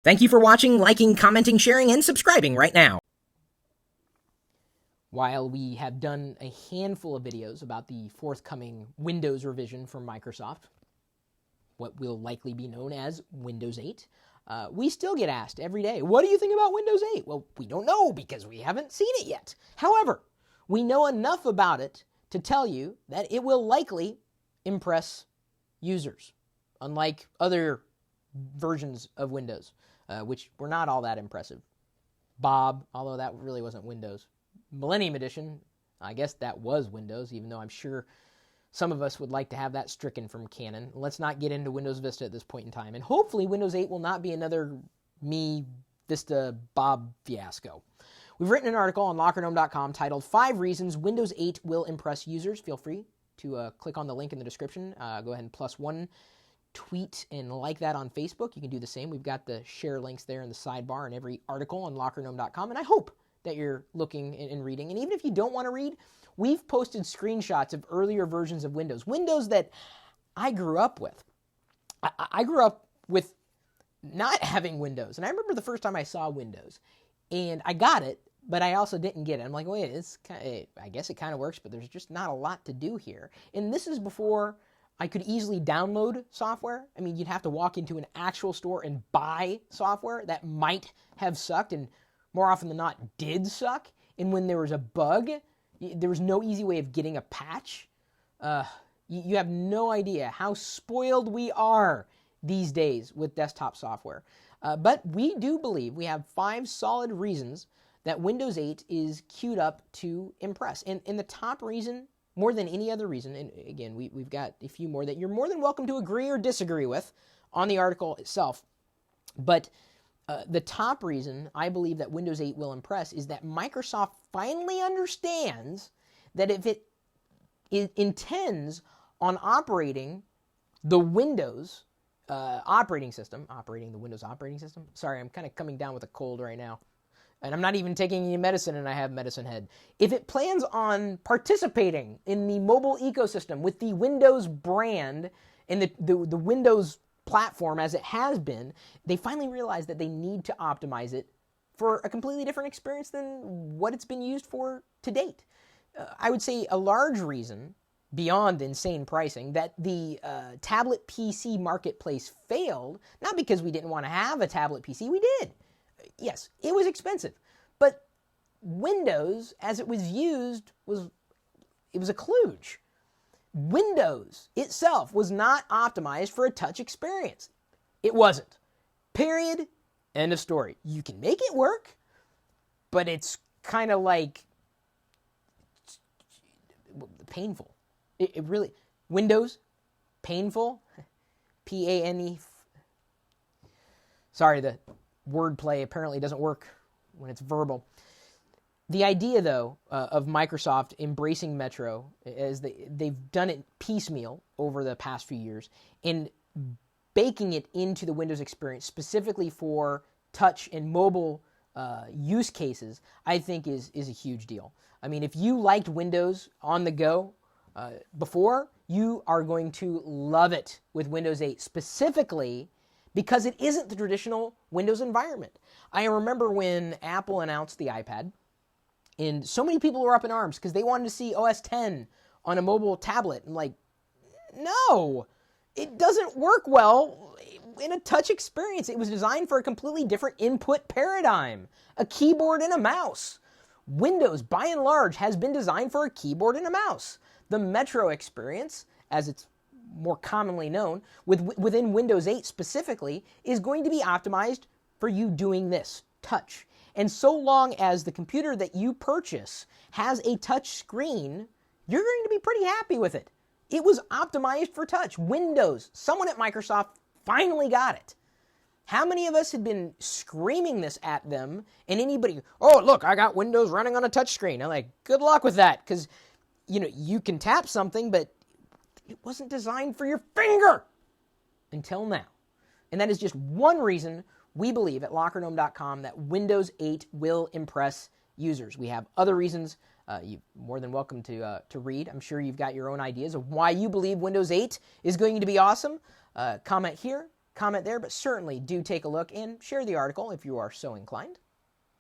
Thank you for watching, liking, commenting, sharing, and subscribing right now. While we have done a handful of videos about the forthcoming Windows revision from Microsoft, what will likely be known as Windows 8, we still get asked every day, what do you think about Windows 8? Well, we don't know because we haven't seen it yet. However, we know enough about it to tell you that it will likely impress users, unlike other versions of Windows, which were not all that impressive. Bob, although that really wasn't Windows. Millennium Edition, I guess that was Windows, even though I'm sure some of us would like to have that stricken from canon. Let's not get into Windows Vista at this point in time. And hopefully Windows 8 will not be another me Vista Bob fiasco. We've written an article on LockerGnome.com titled 5 Reasons Windows 8 Will Impress Users. Feel free to click on the link in the description. Go ahead and +1 tweet and like that on Facebook. You can do the same. We've got the share links there in the sidebar in every article on LockerGnome.com. And I hope that you're looking and reading. And even if you don't want to read, we've posted screenshots of earlier versions of Windows that I grew up with. I grew up with not having Windows. And I remember the first time I saw Windows. And I got it, but I also didn't get it. I'm like, wait, I guess it kind of works, but there's just not a lot to do here. And this is before I could easily download software. I mean, you'd have to walk into an actual store and buy software that might have sucked and more often than not did suck. And when there was a bug, there was no easy way of getting a patch. You have no idea how spoiled we are these days with desktop software. But we do believe we have 5 solid reasons that Windows 8 is queued up to impress. And the top reason, more than any other reason, and again, we've got a few more that you're more than welcome to agree or disagree with on the article itself. But the top reason I believe that Windows 8 will impress is that Microsoft finally understands that if it intends on operating the Windows operating the Windows operating system. Sorry, I'm kind of coming down with a cold right now. And I'm not even taking any medicine and I have medicine head. If it plans on participating in the mobile ecosystem with the Windows brand and the Windows platform as it has been, they finally realized that they need to optimize it for a completely different experience than what it's been used for to date. I would say a large reason, beyond insane pricing, that the tablet PC marketplace failed, not because we didn't want to have a tablet PC, we did. Yes, it was expensive, but Windows, as it was used, was a kludge. Windows itself was not optimized for a touch experience. It wasn't. Period. End of story. You can make it work, but it's kind of like painful. It really, Windows, painful, P-A-N-E. Sorry, the wordplay apparently doesn't work when it's verbal. The idea, though, of Microsoft embracing Metro, as they've done it piecemeal over the past few years, and baking it into the Windows experience specifically for touch and mobile use cases, I think is a huge deal. I mean, if you liked Windows on the go before, you are going to love it with Windows 8, specifically because it isn't the traditional Windows environment. I remember when Apple announced the iPad, and so many people were up in arms because they wanted to see OS X on a mobile tablet. And like, no, it doesn't work well in a touch experience. It was designed for a completely different input paradigm, a keyboard and a mouse. Windows, by and large, has been designed for a keyboard and a mouse. The Metro experience, as it's more commonly known, within Windows 8 specifically, is going to be optimized for you doing this, touch. And so long as the computer that you purchase has a touch screen, you're going to be pretty happy with it. It was optimized for touch. Windows, someone at Microsoft finally got it. How many of us had been screaming this at them, and anybody, oh, look, I got Windows running on a touch screen. I'm like, good luck with that, because, you can tap something, but it wasn't designed for your finger until now. And that is just one reason we believe at LockerGnome.com that Windows 8 will impress users. We have other reasons. You're more than welcome to read. I'm sure you've got your own ideas of why you believe Windows 8 is going to be awesome. Comment here, comment there, but certainly do take a look and share the article if you are so inclined.